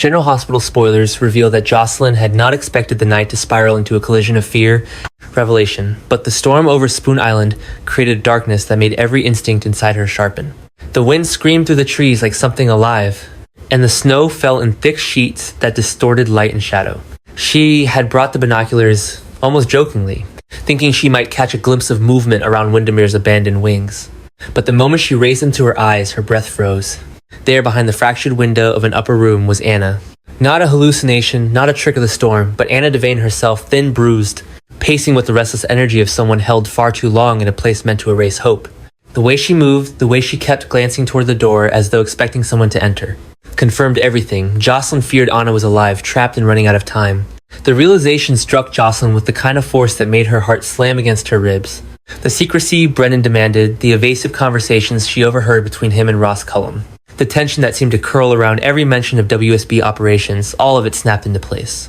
General Hospital spoilers reveal that Josslyn had not expected the night to spiral into a collision of fear, revelation, but the storm over Spoon Island created a darkness that made every instinct inside her sharpen. The wind screamed through the trees like something alive, and the snow fell in thick sheets that distorted light and shadow. She had brought the binoculars almost jokingly, thinking she might catch a glimpse of movement around Wyndemere's abandoned wings. But the moment she raised them to her eyes, her breath froze. There, behind the fractured window of an upper room, was Anna. Not a hallucination, not a trick of the storm, but Anna Devane herself, thin, bruised, pacing with the restless energy of someone held far too long in a place meant to erase hope. The way she moved, the way she kept glancing toward the door as though expecting someone to enter, confirmed everything. Josslyn feared Anna was alive, trapped and running out of time. The realization struck Josslyn with the kind of force that made her heart slam against her ribs. The secrecy Brennan demanded, the evasive conversations she overheard between him and Ross Cullum, the tension that seemed to curl around every mention of WSB operations, all of it snapped into place.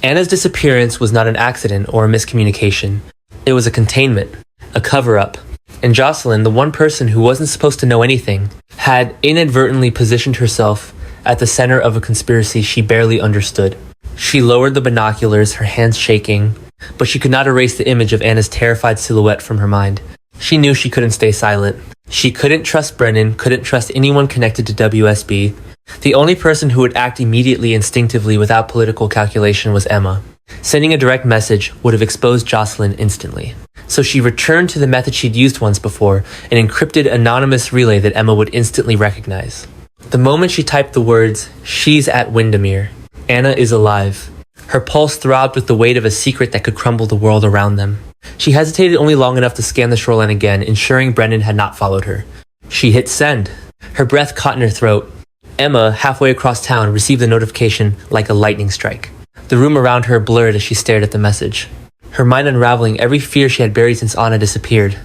Anna's disappearance was not an accident or a miscommunication. It was a containment, a cover-up. And Josslyn, the one person who wasn't supposed to know anything, had inadvertently positioned herself at the center of a conspiracy she barely understood. She lowered the binoculars, her hands shaking, but she could not erase the image of Anna's terrified silhouette from her mind. She knew she couldn't stay silent. She couldn't trust Brennan, couldn't trust anyone connected to WSB. The only person who would act immediately, instinctively, without political calculation was Emma. Sending a direct message would have exposed Josslyn instantly. So she returned to the method she'd used once before, an encrypted anonymous relay that Emma would instantly recognize. The moment she typed the words, "She's at Wyndemere. Anna is alive," her pulse throbbed with the weight of a secret that could crumble the world around them. She hesitated only long enough to scan the shoreline again, ensuring Brennan had not followed her. She hit send. Her breath caught in her throat. Emma, halfway across town, received the notification like a lightning strike. The room around her blurred as she stared at the message, her mind unraveling every fear she had buried since Anna disappeared.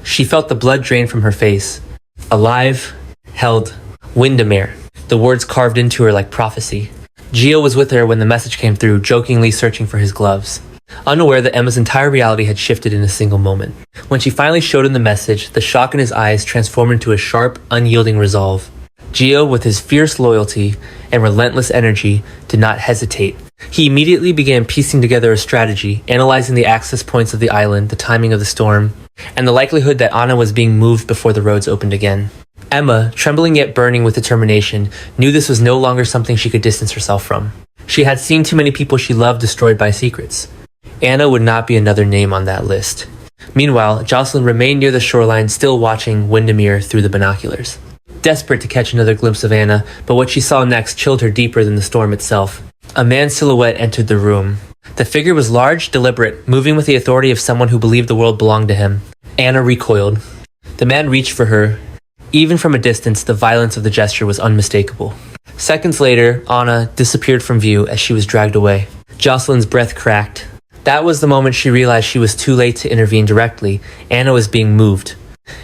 She felt the blood drain from her face. Alive, held, Wyndemere. The words carved into her like prophecy. Gio was with her when the message came through, jokingly searching for his gloves, unaware that Emma's entire reality had shifted in a single moment. When she finally showed him the message, the shock in his eyes transformed into a sharp, unyielding resolve. Gio, with his fierce loyalty and relentless energy, did not hesitate. He immediately began piecing together a strategy, analyzing the access points of the island, the timing of the storm, and the likelihood that Anna was being moved before the roads opened again. Emma, trembling yet burning with determination, knew this was no longer something she could distance herself from. She had seen too many people she loved destroyed by secrets. Anna would not be another name on that list. Meanwhile, Josslyn remained near the shoreline, still watching Wyndemere through the binoculars. Desperate to catch another glimpse of Anna, but what she saw next chilled her deeper than the storm itself. A man's silhouette entered the room. The figure was large, deliberate, moving with the authority of someone who believed the world belonged to him. Anna recoiled. The man reached for her. Even from a distance, the violence of the gesture was unmistakable. Seconds later, Anna disappeared from view as she was dragged away. Josslyn's breath cracked. That was the moment she realized she was too late to intervene directly. Anna was being moved.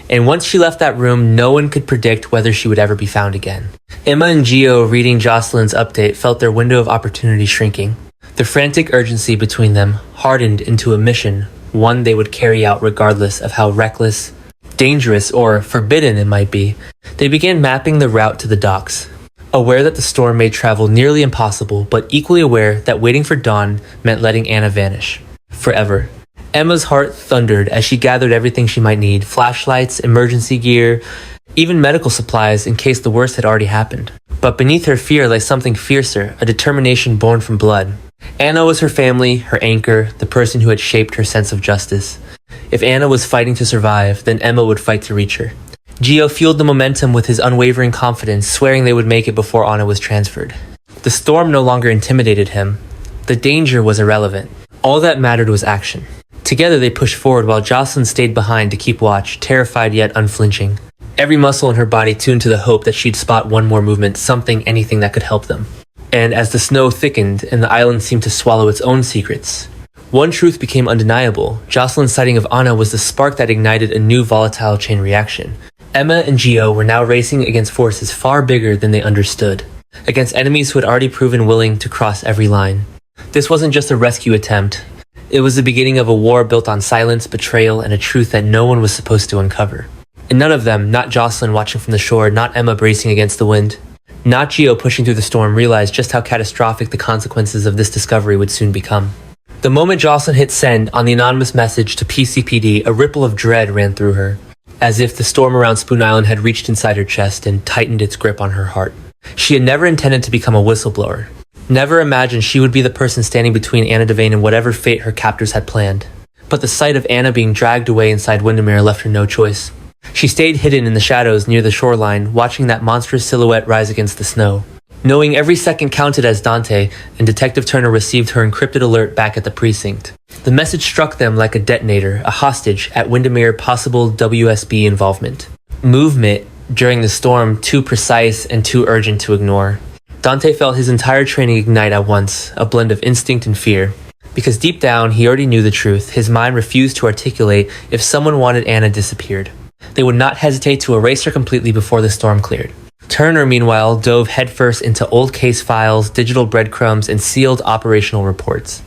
And once she left that room, no one could predict whether she would ever be found again. Emma and Gio, reading Josslyn's update, felt their window of opportunity shrinking. The frantic urgency between them hardened into a mission, one they would carry out regardless of how reckless, dangerous, or forbidden it might be. They began mapping the route to the docks, aware that the storm made travel nearly impossible, but equally aware that waiting for dawn meant letting Anna vanish. Forever. Emma's heart thundered as she gathered everything she might need, flashlights, emergency gear, even medical supplies in case the worst had already happened. But beneath her fear lay something fiercer, a determination born from blood. Anna was her family, her anchor, the person who had shaped her sense of justice. If Anna was fighting to survive, then Emma would fight to reach her. Gio fueled the momentum with his unwavering confidence, swearing they would make it before Anna was transferred. The storm no longer intimidated him. The danger was irrelevant. All that mattered was action. Together they pushed forward while Josslyn stayed behind to keep watch, terrified yet unflinching. Every muscle in her body tuned to the hope that she'd spot one more movement, something, anything that could help them. And as the snow thickened and the island seemed to swallow its own secrets, one truth became undeniable. Josslyn's sighting of Anna was the spark that ignited a new volatile chain reaction. Emma and Gio were now racing against forces far bigger than they understood, against enemies who had already proven willing to cross every line. This wasn't just a rescue attempt. It was the beginning of a war built on silence, betrayal, and a truth that no one was supposed to uncover. And none of them, not Josslyn watching from the shore, not Emma bracing against the wind, Not Gio pushing through the storm realized just how catastrophic the consequences of this discovery would soon become. The moment Josslyn hit send on the anonymous message to PCPD, a ripple of dread ran through her, as if the storm around Spoon Island had reached inside her chest and tightened its grip on her heart. She had never intended to become a whistleblower, never imagined she would be the person standing between Anna Devane and whatever fate her captors had planned. But the sight of Anna being dragged away inside Wyndemere left her no choice. She stayed hidden in the shadows near the shoreline, watching that monstrous silhouette rise against the snow. Knowing every second counted as Dante, and Detective Turner received her encrypted alert back at the precinct. The message struck them like a detonator, a hostage at Wyndemere possible WSB involvement. Movement during the storm too precise and too urgent to ignore. Dante felt his entire training ignite at once, a blend of instinct and fear. Because deep down, he already knew the truth. His mind refused to articulate if someone wanted Anna disappeared. They would not hesitate to erase her completely before the storm cleared. Turner, meanwhile, dove headfirst into old case files, digital breadcrumbs, and sealed operational reports.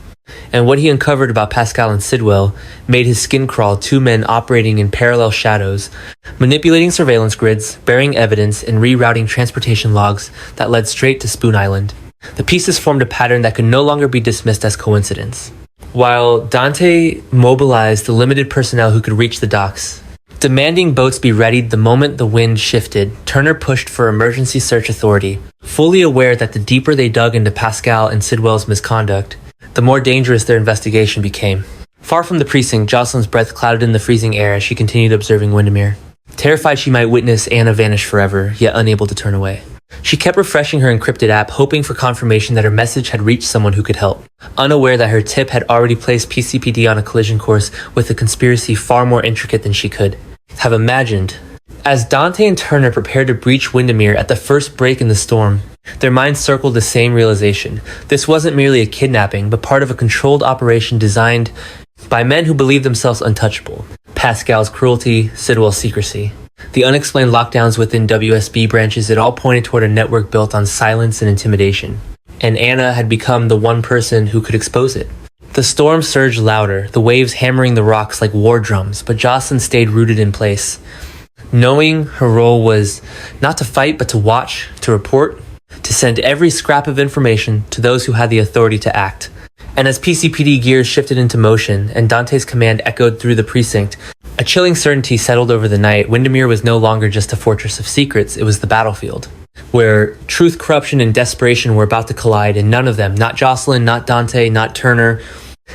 And what he uncovered about Pascal and Sidwell made his skin crawl. Two men operating in parallel shadows, manipulating surveillance grids, bearing evidence, and rerouting transportation logs that led straight to Spoon Island. The pieces formed a pattern that could no longer be dismissed as coincidence. While Dante mobilized the limited personnel who could reach the docks, demanding boats be readied the moment the wind shifted, Turner pushed for emergency search authority, fully aware that the deeper they dug into Pascal and Sidwell's misconduct, the more dangerous their investigation became. Far from the precinct, Josslyn's breath clouded in the freezing air as she continued observing Wyndemere, terrified she might witness Anna vanish forever, yet unable to turn away. She kept refreshing her encrypted app, hoping for confirmation that her message had reached someone who could help, unaware that her tip had already placed PCPD on a collision course with a conspiracy far more intricate than she could have imagined. As Dante and Turner prepared to breach Wyndemere at the first break in the storm, their minds circled the same realization. This wasn't merely a kidnapping, but part of a controlled operation designed by men who believed themselves untouchable. Pascal's cruelty, Sidwell's secrecy, the unexplained lockdowns within WSB branches, it all pointed toward a network built on silence and intimidation. And Anna had become the one person who could expose it. The storm surged louder, the waves hammering the rocks like war drums, but Josslyn stayed rooted in place, knowing her role was not to fight but to watch, to report, to send every scrap of information to those who had the authority to act. And as PCPD gears shifted into motion and Dante's command echoed through the precinct, a chilling certainty settled over the night. Wyndemere was no longer just a fortress of secrets, it was the battlefield, where truth, corruption, and desperation were about to collide, and none of them, not Josslyn, not Dante, not Turner,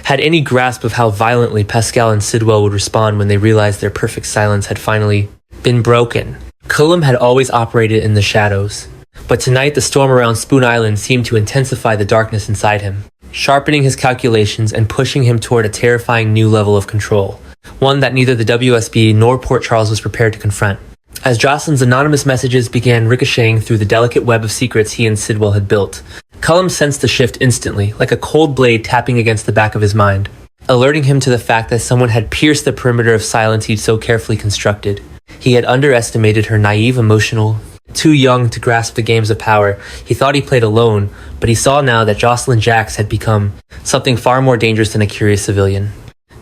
had any grasp of how violently Pascal and Sidwell would respond when they realized their perfect silence had finally been broken. Cullum had always operated in the shadows, but tonight the storm around Spoon Island seemed to intensify the darkness inside him, sharpening his calculations and pushing him toward a terrifying new level of control, one that neither the WSB nor Port Charles was prepared to confront. As Josslyn's anonymous messages began ricocheting through the delicate web of secrets he and Sidwell had built, Cullum sensed the shift instantly, like a cold blade tapping against the back of his mind, alerting him to the fact that someone had pierced the perimeter of silence he'd so carefully constructed. He had underestimated her naive, emotional, too young to grasp the games of power. He thought he played alone, but he saw now that Josslyn Jax had become something far more dangerous than a curious civilian.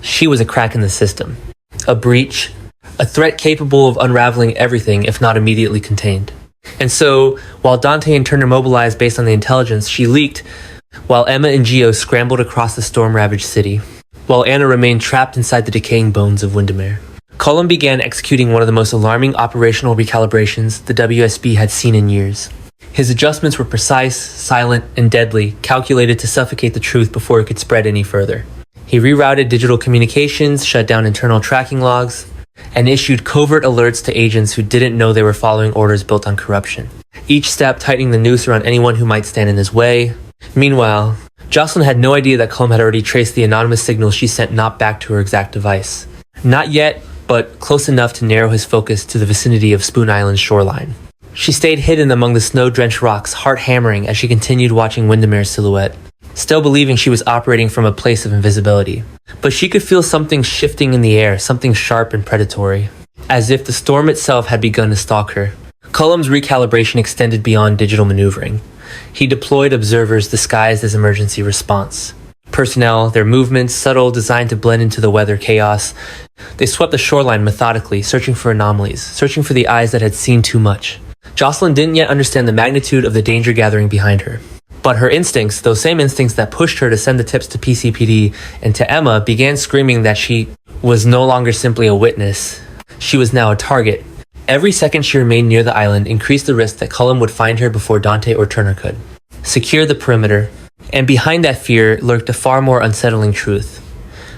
She was a crack in the system, a breach, a threat capable of unraveling everything if not immediately contained. And so, while Dante and Turner mobilized based on the intelligence, she leaked, while Emma and Gio scrambled across the storm-ravaged city, while Anna remained trapped inside the decaying bones of Wyndemere. Cullum began executing one of the most alarming operational recalibrations the WSB had seen in years. His adjustments were precise, silent, and deadly, calculated to suffocate the truth before it could spread any further. He rerouted digital communications, shut down internal tracking logs, and issued covert alerts to agents who didn't know they were following orders built on corruption, each step tightening the noose around anyone who might stand in his way. Meanwhile, Josslyn had no idea that Cullum had already traced the anonymous signals she sent not back to her exact device. Not yet, but close enough to narrow his focus to the vicinity of Spoon Island's shoreline. She stayed hidden among the snow-drenched rocks, heart hammering as she continued watching Wyndemere's silhouette, still believing she was operating from a place of invisibility. But she could feel something shifting in the air, something sharp and predatory, as if the storm itself had begun to stalk her. Cullum's recalibration extended beyond digital maneuvering. He deployed observers disguised as emergency response personnel, their movements subtle, designed to blend into the weather chaos. They swept the shoreline methodically, searching for anomalies, searching for the eyes that had seen too much, Josslyn didn't yet understand the magnitude of the danger gathering behind her. But her instincts, those same instincts that pushed her to send the tips to PCPD and to Emma, began screaming that she was no longer simply a witness. She was now a target. Every second she remained near the island increased the risk that Cullum would find her before Dante or Turner could. Secure the perimeter. And behind that fear lurked a far more unsettling truth.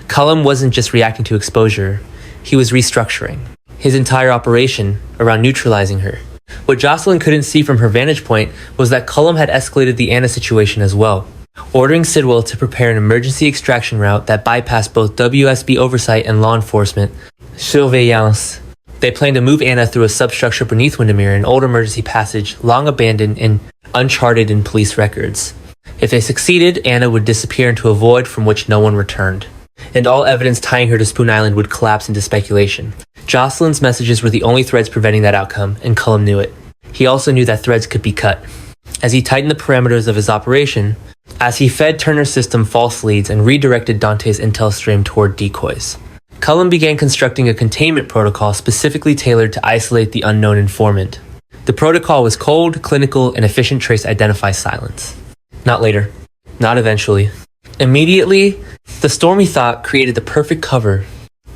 Cullum wasn't just reacting to exposure, he was restructuring his entire operation around neutralizing her. What Josslyn couldn't see from her vantage point was that Cullum had escalated the Anna situation as well, ordering Sidwell to prepare an emergency extraction route that bypassed both WSB oversight and law enforcement surveillance. They planned to move Anna through a substructure beneath Wyndemere, an old emergency passage long abandoned and uncharted in police records. If they succeeded, Anna would disappear into a void from which no one returned, and all evidence tying her to Spoon Island would collapse into speculation. Josslyn's messages were the only threads preventing that outcome, and Cullum knew it. He also knew that threads could be cut. As he tightened the parameters of his operation, as he fed Turner's system false leads and redirected Dante's intel stream toward decoys, Cullum began constructing a containment protocol specifically tailored to isolate the unknown informant. The protocol was cold, clinical, and efficient trace identify silence. Not later. Not eventually. Immediately, the stormy thought created the perfect cover.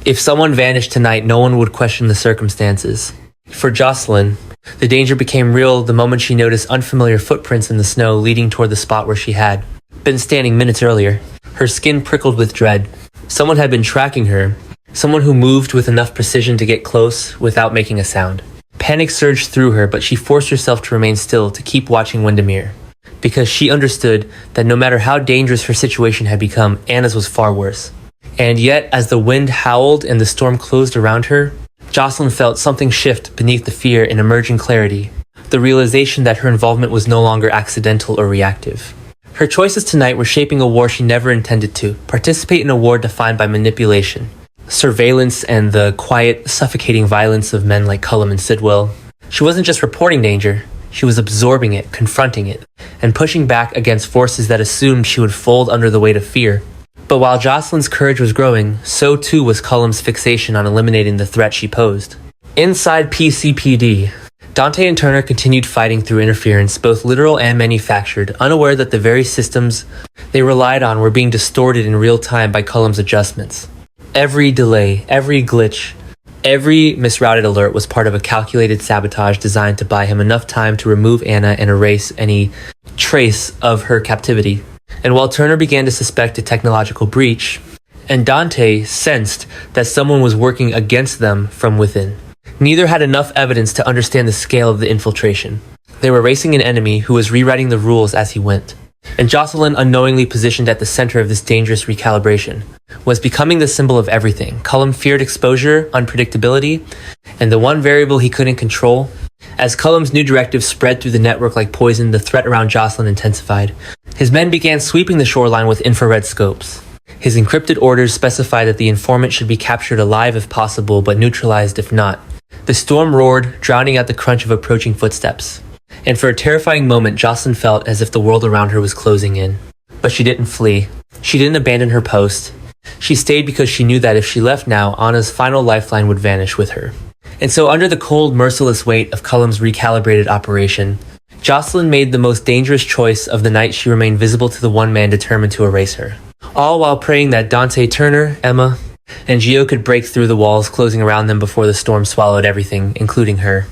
If someone vanished tonight, no one would question the circumstances. For Josslyn, the danger became real the moment she noticed unfamiliar footprints in the snow leading toward the spot where she had been standing minutes earlier. Her skin prickled with dread. Someone had been tracking her, someone who moved with enough precision to get close without making a sound. Panic surged through her, but she forced herself to remain still to keep watching Wyndemere, because she understood that no matter how dangerous her situation had become, Anna's was far worse. And yet, as the wind howled and the storm closed around her, Josslyn felt something shift beneath the fear and emerging clarity, the realization that her involvement was no longer accidental or reactive. Her choices tonight were shaping a war she never intended to, participate in a war defined by manipulation, surveillance, and the quiet, suffocating violence of men like Cullum and Sidwell. She wasn't just reporting danger, she was absorbing it, confronting it, and pushing back against forces that assumed she would fold under the weight of fear. But while Josslyn's courage was growing, so too was Cullum's fixation on eliminating the threat she posed. Inside PCPD, Dante and Turner continued fighting through interference, both literal and manufactured, unaware that the very systems they relied on were being distorted in real time by Cullum's adjustments. Every delay, every glitch, every misrouted alert was part of a calculated sabotage designed to buy him enough time to remove Anna and erase any trace of her captivity. And while Turner began to suspect a technological breach, and Dante sensed that someone was working against them from within, neither had enough evidence to understand the scale of the infiltration. They were racing an enemy who was rewriting the rules as he went. And Josslyn, unknowingly positioned at the center of this dangerous recalibration, was becoming the symbol of everything. Cullum feared exposure, unpredictability, and the one variable he couldn't control. As Cullum's new directive spread through the network like poison, the threat around Josslyn intensified. His men began sweeping the shoreline with infrared scopes. His encrypted orders specified that the informant should be captured alive if possible, but neutralized if not. The storm roared, drowning out the crunch of approaching footsteps. And for a terrifying moment, Josslyn felt as if the world around her was closing in. But she didn't flee. She didn't abandon her post. She stayed because she knew that if she left now, Anna's final lifeline would vanish with her. And so under the cold, merciless weight of Cullum's recalibrated operation, Josslyn made the most dangerous choice of the night. She remained visible to the one man determined to erase her. All while praying that Dante, Turner, Emma, and Gio could break through the walls closing around them before the storm swallowed everything, including her.